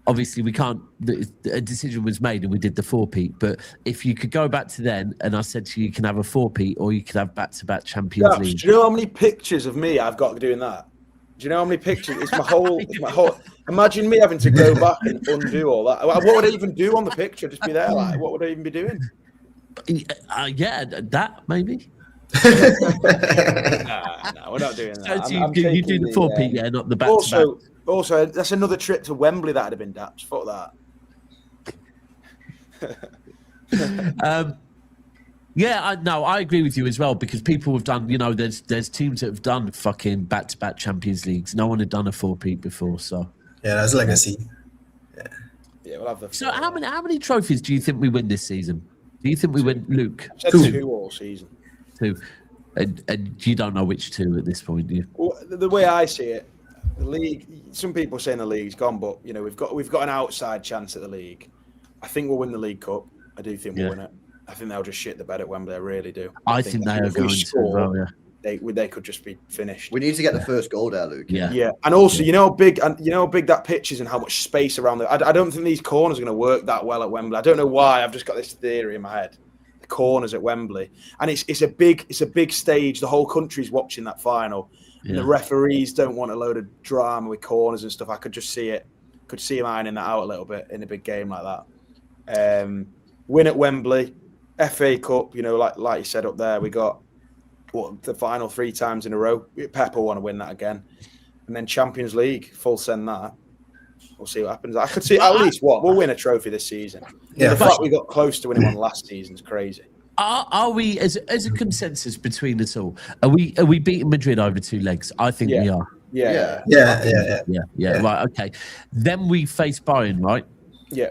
Obviously, we can't. A decision was made, and we did the 4P. But if you could go back to then, and I said to you, you can have a 4P, or you could have back-to-back Champions League. Do you know how many pictures of me I've got doing that? Do you know how many pictures? It's my whole. Imagine me having to go back and undo all that. What would I even do on the picture? Just be there, like what would I even be doing? That maybe. No, we're not doing that. So you do the 4P, not the back. Also, that's another trip to Wembley that'd have been daps. Fuck that. I agree with you as well because people have done, there's teams that have done fucking back-to-back Champions Leagues. No one had done a 4P before, so. Yeah, that's legacy. Yeah, we'll have the. So how many trophies do you think we win this season? Do you think we win, Luke? I said 2 all season. 2, and you don't know which 2 at this point, do you? Well, the way I see it, the league. Some people are saying the league's gone, but we've got an outside chance at the league. I think we'll win the League Cup. I do think we'll win it. I think they'll just shit the bed at Wembley. I really do. I think they are going to. Well, yeah. They could just be finished. We need to get the first goal there, Luke. Yeah. And also, you know how big that pitch is and how much space around there. I don't think these corners are going to work that well at Wembley. I don't know why. I've just got this theory in my head. The corners at Wembley, and it's a big stage. The whole country's watching that final. And the referees don't want a load of drama with corners and stuff. I could just see it. Could see him ironing that out a little bit in a big game like that. Win at Wembley. FA Cup, like you said up there, we got the final 3 times in a row. Pep will want to win that again, and then Champions League, full send that. We'll see what happens. I could see at least we'll win a trophy this season. Yeah, the fact we got close to winning one last season is crazy. Are we as a consensus between us all? Are we beating Madrid over 2 legs? I think we are. Yeah. Right. Okay. Then we face Bayern, right? Yeah.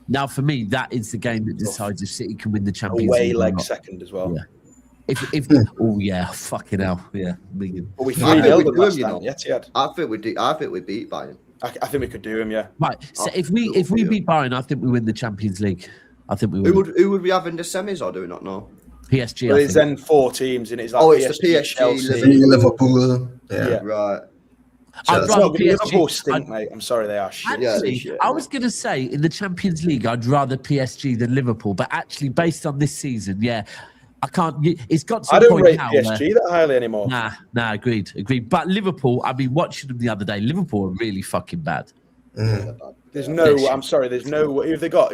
Now, for me, that is the game that decides if City can win the Champions League. Away leg second as well. Yeah. Fucking hell, yeah. But we 3-0 them last time. Etihad. I think we beat Bayern. I think we could do him, yeah. Right. So if we beat Bayern, I think we win the Champions League. I think we win. Who would we have in the semis, or do we not know? PSG. Well, there's then 4 teams, and it's like it's the PSG, Liverpool. Yeah. Right. Liverpool stink, mate. I'm sorry, they are shit. Actually, I was going to say in the Champions League, I'd rather PSG than Liverpool, but actually, based on this season, I can't. It's got to. I don't rate PSG that highly anymore. Nah. Agreed. But Liverpool, I mean, watching them the other day, Liverpool are really fucking bad. There's no. I'm sorry. There's no. Who've they got?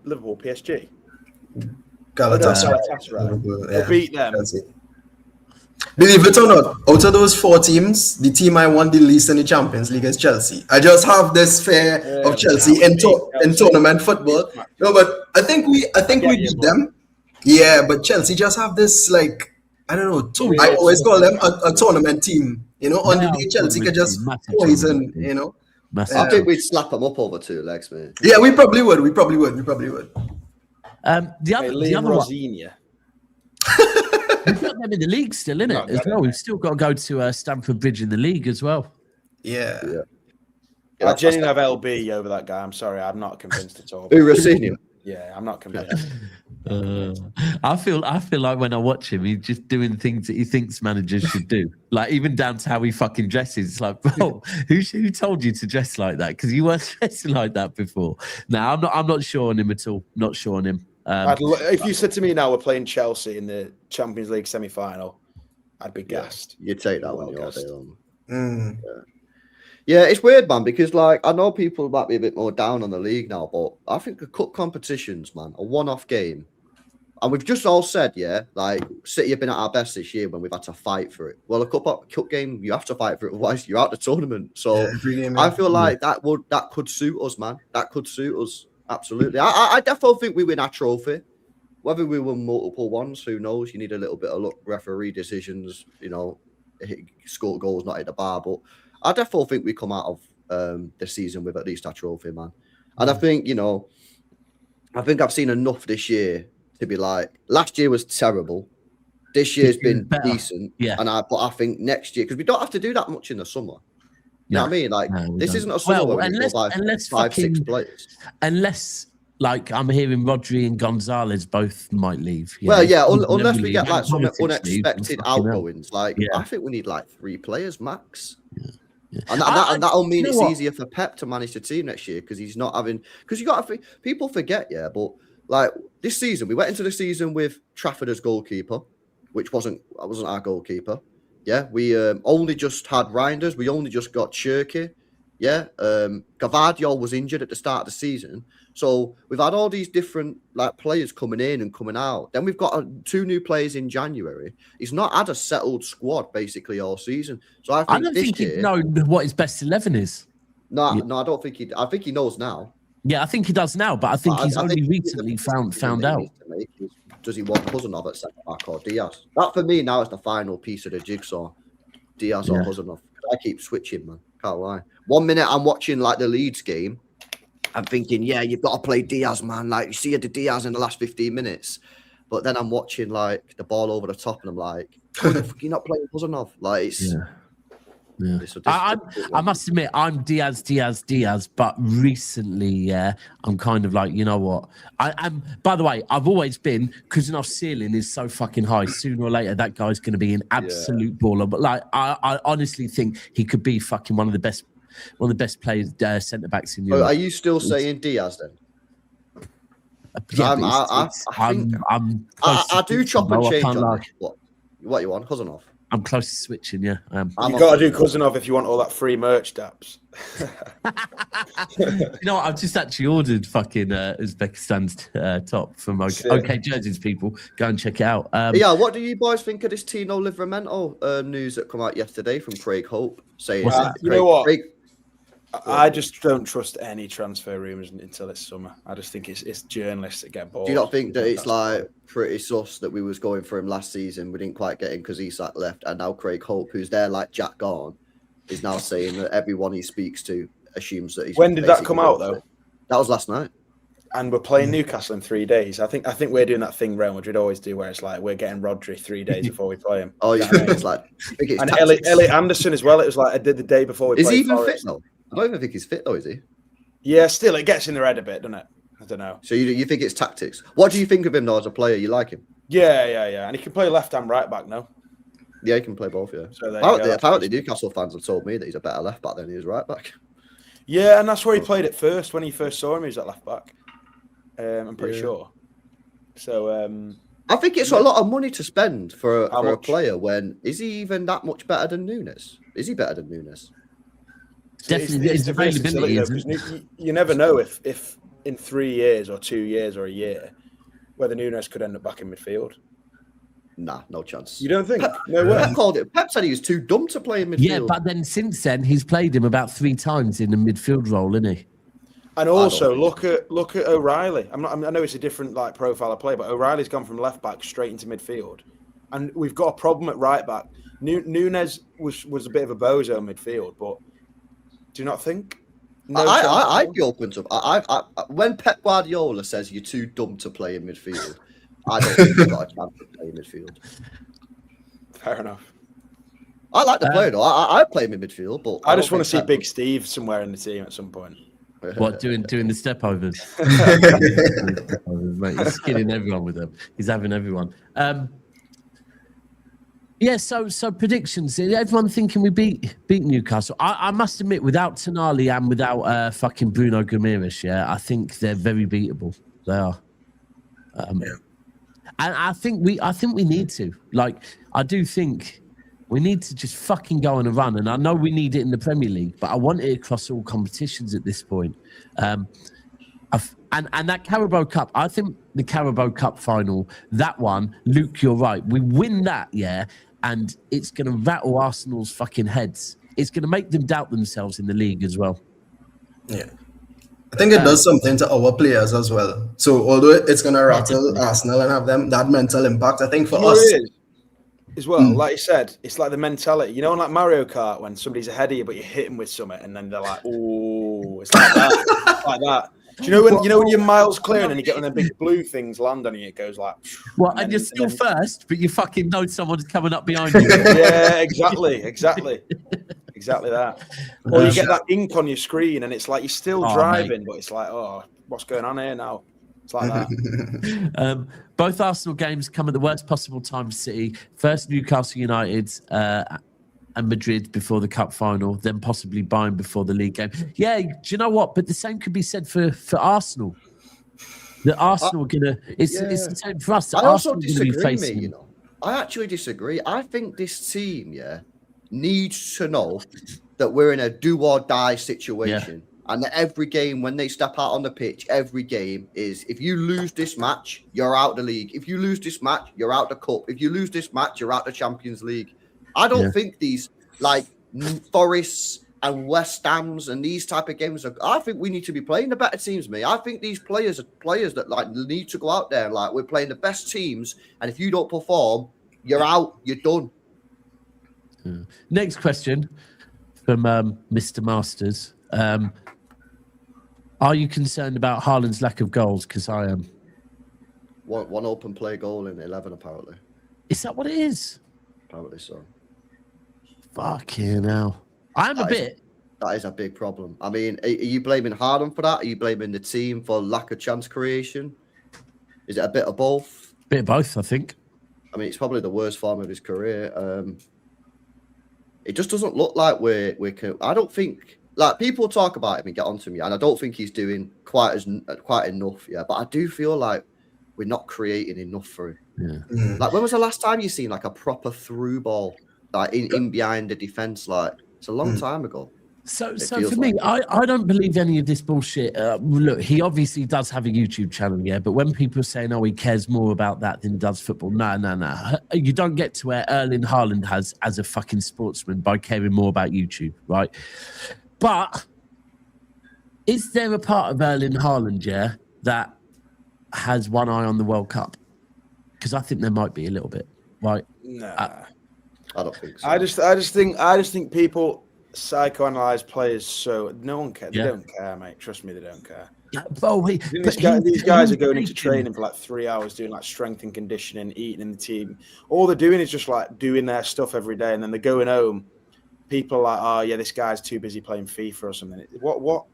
Liverpool, PSG. Galatasaray. They'll beat them. Believe it or not, out of those 4 teams, the team I want the least in the Champions League is Chelsea. I just have this fear of Chelsea in tournament football. No, but I think we beat them. Yeah, but Chelsea just have this I don't know. I always call them a tournament team. On the day Chelsea could just poison. I think we'd slap them up over 2 legs, man. Yeah, we probably would. The other Rosinia. We've got them in the league still, innit? As well. We've still got to go to Stamford Bridge in the league as well. Yeah. I genuinely have LB over that guy. I'm sorry, I'm not convinced at all. Rosinia? Yeah, I'm not convinced. I feel like when I watch him, he's just doing things that he thinks managers should do. Like even down to how he fucking dresses. It's like, bro, who told you to dress like that? Because you weren't dressing like that before. No, I'm not sure on him at all. Not sure on him. If you said to me now we're playing Chelsea in the Champions League semi-final, I'd be gassed. You'd take that one all day long. Yeah, it's weird, man, because I know people might be a bit more down on the league now, but I think the cup competitions, man, a one-off game, and we've just all said, City have been at our best this year when we've had to fight for it. Well, a cup game, you have to fight for it, otherwise you're out the tournament. So I feel like that could suit us, man. That could suit us. Absolutely. I definitely think we win our trophy. Whether we win multiple ones, who knows? You need a little bit of luck, referee decisions, score goals, not hit the bar. But I definitely think we come out of the season with at least our trophy, man. And I think, I've seen enough this year to be like, last year was terrible. This year's been decent. Yeah. But I think next year, because we don't have to do that much in the summer. You know what I mean? This isn't a summer where we go by 5-6 players. Unless, I'm hearing Rodri and Gonzalez both might leave. Unless we get some unexpected outgoings. I think we need 3 players max. Yeah. And that'll mean it's easier for Pep to manage the team next year because he's not having. Because you got to people forget, but this season we went into the season with Trafford as goalkeeper, which wasn't our goalkeeper. Yeah, we only just had Reinders. We only just got Cherky. Yeah, Gvardiol was injured at the start of the season. So we've had all these different players coming in and coming out. Then we've got 2 new players in January. He's not had a settled squad basically all season. So I don't think he'd know what his best 11 is. No, I don't think he. I think he knows now. Yeah, I think he does now, but I think he's only recently found out. Does he want Huzanov at centre back or Diaz? That for me now is the final piece of the jigsaw. Diaz or Huzanov. I keep switching, man. Can't lie. 1 minute I'm watching the Leeds game. I'm thinking, you've got to play Diaz, man. You see the Diaz in the last 15 minutes. But then I'm watching the ball over the top and I'm like, you're not playing Huzanov. It's... Yeah. I must admit, I'm Diaz, but recently, I'm kind of like, you know what? I'm. By the way, I've always been, Kuzanov's ceiling is so fucking high. Sooner or later, that guy's going to be an absolute baller. But I honestly think he could be fucking one of the best players, centre backs in Europe. Are you still saying Diaz then? I do chop and change on what you want, Huzanov. I'm close to switching, yeah. You've got to do Kuznetsov if you want all that free merch, Daps. You know what? I've just actually ordered fucking Uzbekistan's top from OK Jerseys, people. Go and check it out. What do you boys think of this Tino Livramento news that come out yesterday from Craig Hope? Saying, you know what? I just don't trust any transfer rumours until it's summer. I just think it's journalists that get bored. Do you not think that it's pretty sus that we was going for him last season? We didn't quite get him because Isak left, and now Craig Hope, who's there like Jack Garn, is now saying that everyone he speaks to assumes that he's. When did that come out though? That was last night. And we're playing Newcastle in 3 days. I think we're doing that thing Real Madrid always do, where it's we're getting Rodri 3 days before we play him. Oh, you think it's and Elliot Anderson as well. It was I did the day before we. Is played he even Forest. fit though? I don't even think he's fit though, is he? Yeah, still it gets in their head a bit, doesn't it? I don't know. So you think it's tactics? What do you think of him though as a player? You like him? Yeah. And he can play left and right back now. Yeah, he can play both. Yeah. So apparently, Newcastle fans have told me that he's a better left back than he is right back. Yeah, and that's where he played at first. When he first saw him, he was at left back. I'm pretty sure. So I think it's a lot of money to spend for a player. When is he even that much better than Nunes? Is he better than Nunes? Definitely, it's availability. You never know if in 3 years or 2 years or a year whether Nunes could end up back in midfield. Nah, no chance. You don't think? No way. Pep said he was too dumb to play in midfield. Yeah, but then since then he's played him about 3 times in the midfield role, isn't he? And also look at O'Reilly. I know it's a different profile of play, but O'Reilly's gone from left back straight into midfield. and we've got a problem at right back. Nunes was a bit of a bozo in midfield, but do you not think? I'd be open to. When Pep Guardiola says you're too dumb to play in midfield, I don't think you've got a chance to play in midfield. Fair enough. I like the player though. I play him in midfield, but I just want to see Big Steve somewhere in the team at some point. What, doing the step overs? Mate, he's skinning everyone with them. He's having everyone. Yeah, so predictions. Everyone thinking we beat Newcastle. I must admit, without Tonali and without fucking Bruno Guimaraes, I think they're very beatable. They are. And I think we need to. Like, I do think we need to just fucking go on a run. And I know we need it in the Premier League, but I want it across all competitions at this point. And that Carabao Cup, I think the Carabao Cup final, that one, Luke, you're right. We win that, and it's going to rattle Arsenal's fucking heads. It's going to make them doubt themselves in the league as well. Yeah. I think it does something to our players as well. So although it's going to rattle Arsenal and have them that mental impact, I think for us... As well, like you said, it's like the mentality. You know, like Mario Kart, when somebody's ahead of you, but you hit them with something, and then they're like, "Oh, it's like that, like that." Do you know when you're miles clear and then you get one of the big blue things land on you? It goes like, well, and you're still first, but you fucking know someone's coming up behind you. Yeah, exactly that. Or you get that ink on your screen, and it's like you're still driving, but it's like, oh, what's going on here now? It's like that. Both Arsenal games come at the worst possible time for City. First Newcastle United and Madrid before the cup final, then possibly Bayern before the league game. Yeah, do you know what? But the same could be said for Arsenal. The Arsenal it's the same for us. I also disagree, you know. I actually disagree. I think this team, needs to know that we're in a do or die situation. Yeah. And that every game, when they step out on the pitch, every game is, if you lose this match, you're out the league. If you lose this match, you're out the cup. If you lose this match, you're out the Champions League. I don't think these, like, Forests and West Hams and these type of games I think we need to be playing the better teams, mate. I think these players are players that, like, need to go out there. Like, we're playing the best teams, and if you don't perform, you're out. You're done. Next question from Mr. Masters. Are you concerned about Haaland's lack of goals? Because I am. One open play goal in 11, apparently. Is that what it is? Apparently so. Fucking hell. I'm a bit. That is a big problem. I mean, are you blaming Haaland for that? Are you blaming the team for lack of chance creation? Is it a bit of both? Bit of both, I think. I mean, it's probably the worst form of his career. It just doesn't look like we can. I don't think. Like, people talk about him and get onto me, and I don't think he's doing quite enough. Yeah, but I do feel like we're not creating enough for him. Yeah. Like, when was the last time you seen like a proper through ball, like in behind the defense? Like, it's a long time ago. So for me, I don't believe any of this bullshit. Look, he obviously does have a YouTube channel, but when people are saying, oh, he cares more about that than he does football, no. You don't get to where Erling Haaland has as a fucking sportsman by caring more about YouTube, right? But is there a part of Erling Haaland, that has one eye on the World Cup? Because I think there might be a little bit, right? Nah, I don't think so. I just think people psychoanalyze players, so no one cares. They don't care, mate. Trust me, they don't care. These guys are going into training for like 3 hours, doing like strength and conditioning, eating in the team. All they're doing is just like doing their stuff every day, and then they're going home. People are like, oh yeah, this guy's too busy playing FIFA or something. What?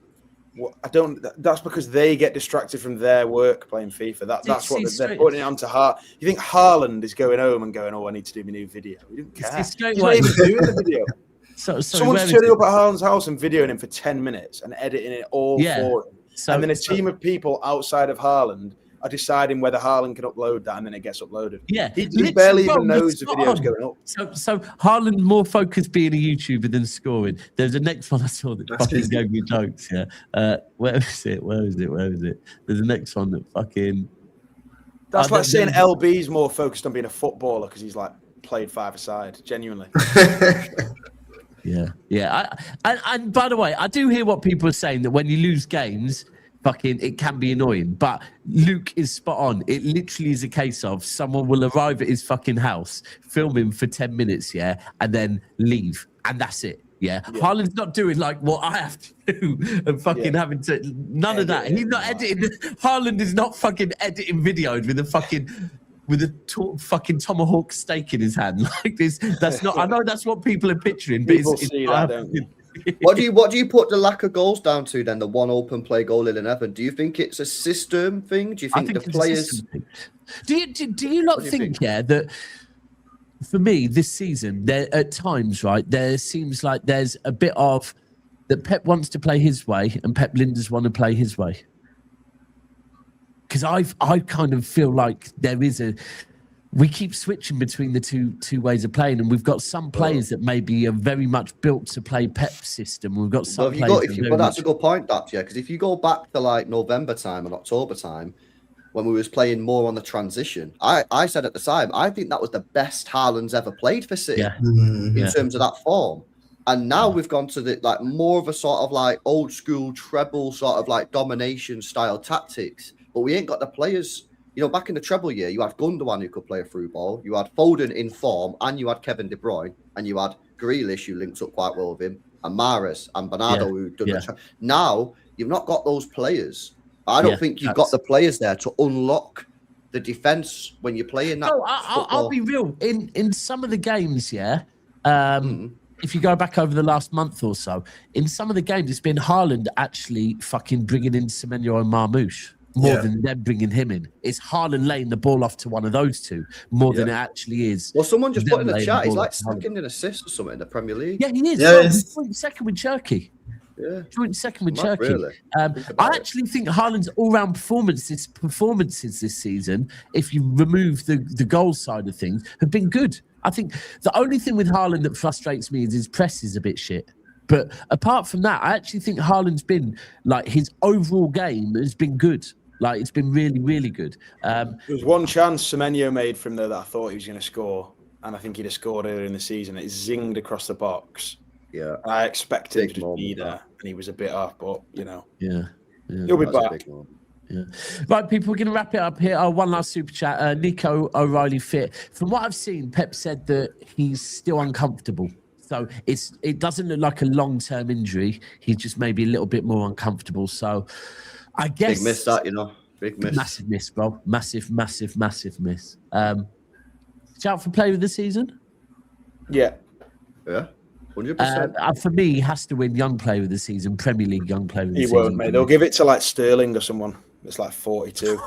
I don't. That's because they get distracted from their work playing FIFA. That's what they're putting it onto Haaland. You think Haaland is going home and going, oh, I need to do my new video? We don't care. He's not even doing the video. Someone's turning up at Haaland's house and videoing him for 10 minutes and editing it all for him. And then a team of people outside of Haaland are deciding whether Haaland can upload that, and then it gets uploaded. Yeah, he barely even knows the video's going up. So Haaland more focused being a YouTuber than scoring. There's the next one I saw that fucking gave me jokes. Yeah, where is it? There's the next one that fucking. That's like saying LB's more focused on being a footballer because he's like played five-a-side. Genuinely. Yeah. And by the way, I do hear what people are saying, that when you lose games, fucking, it can be annoying. But Luke is spot on. It literally is a case of someone will arrive at his fucking house, film him for 10 minutes, yeah, and then leave. And that's it. Yeah. Haaland's not doing like what I have to do and fucking having to, none of that. He's not editing. Haaland is not fucking editing videos with a fucking, fucking tomahawk steak in his hand like this. That's not, I know that's what people are picturing, but People see that, don't you? What do you put the lack of goals down to then? The one open play goal in 11. Do you think it's a system thing? Do you think the players? Do you not think that for me this season there at times, right, there seems like there's a bit of that Pep wants to play his way and Pep Linders want to play his way? Because I kind of feel like there is we keep switching between the two ways of playing, and we've got some players that maybe are very much built to play Pep's system. We've got some players. But that's a good point, that, yeah. Because if you go back to like November time and October time, when we was playing more on the transition, I said at the time, I think that was the best Haaland's ever played for City in terms of that form. And now we've gone to the like more of a sort of like old school treble sort of like domination style tactics, but we ain't got the players. You know, back in the treble year, you had Gundogan who could play a through ball, you had Foden in form, and you had Kevin De Bruyne, and you had Grealish who linked up quite well with him, and Mahrez and Bernardo who did the Now you've not got those players. I don't think you've got the players there to unlock the defense when you're playing that. No, I'll be real. In some of the games, if you go back over the last month or so, in some of the games, it's been Haaland actually fucking bringing in Semenyo and Marmoush more than them bringing him in. It's Haaland laying the ball off to one of those two more than it actually is. Well, someone just put in the chat, he's like second in assists or something in the Premier League. Yeah, he is. Yeah, he's joint second with Turkey. Yeah, joint second with Turkey. Really. I actually think Haaland's all-round performances this season, if you remove the goal side of things, have been good. I think the only thing with Haaland that frustrates me is his press is a bit shit. But apart from that, I actually think Haaland's been, like, his overall game has been good. Like, it's been really, really good. There was one chance Semenyo made from there that I thought he was going to score, and I think he'd have scored earlier in the season. It zinged across the box. Yeah, I expected him to be there, and he was a bit off, but you know, he'll be back. Yeah. Right, people, we're going to wrap it up here. One last super chat. Nico O'Reilly fit. From what I've seen, Pep said that he's still uncomfortable. So it doesn't look like a long-term injury. He's just maybe a little bit more uncomfortable. So I guess... Big miss that, you know. Big miss. Massive miss, bro. Massive, massive, massive miss. Shout for player of the season? Yeah. 100%. For me, he has to win Young Player of the Season, Premier League Young Player of the Season. He won't, mate. They'll give it to like Sterling or someone. It's like 42.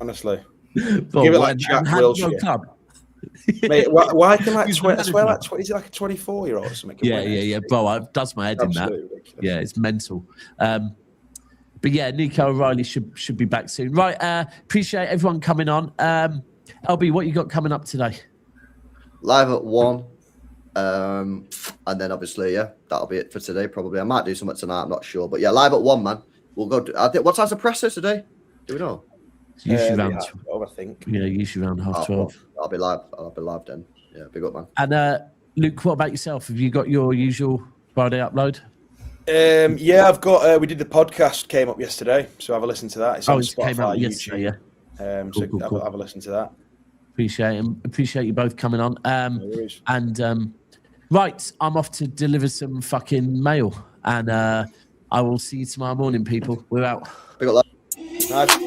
Honestly. Give it like Jack Wilshere. Mate, why can like 20? I swear, like 20, is it like a 24-year-old or something? Yeah, bro. It does my head in that. Ridiculous. Yeah, it's mental. But yeah, Nico O'Reilly should be back soon. Right, appreciate everyone coming on. LB, what you got coming up today? Live at 1. And then obviously, that'll be it for today. Probably I might do something tonight. I'm not sure, but yeah, live at 1, man. We'll go. What time's the presser today? Do we know? Usually around 12, I think. Yeah, usually around 12:30. I'll be live. I'll be live then. Yeah, big up, man. And Luke, what about yourself? Have you got your usual Friday upload? Yeah, I've got. We did the podcast came up yesterday, so have a listen to that. It's on Spotify, came out YouTube. yesterday. Yeah. Cool. Have a listen to that. Appreciate you both coming on. No worries. And right, I'm off to deliver some fucking mail, and I will see you tomorrow morning, people. We're out. Big up, Nice.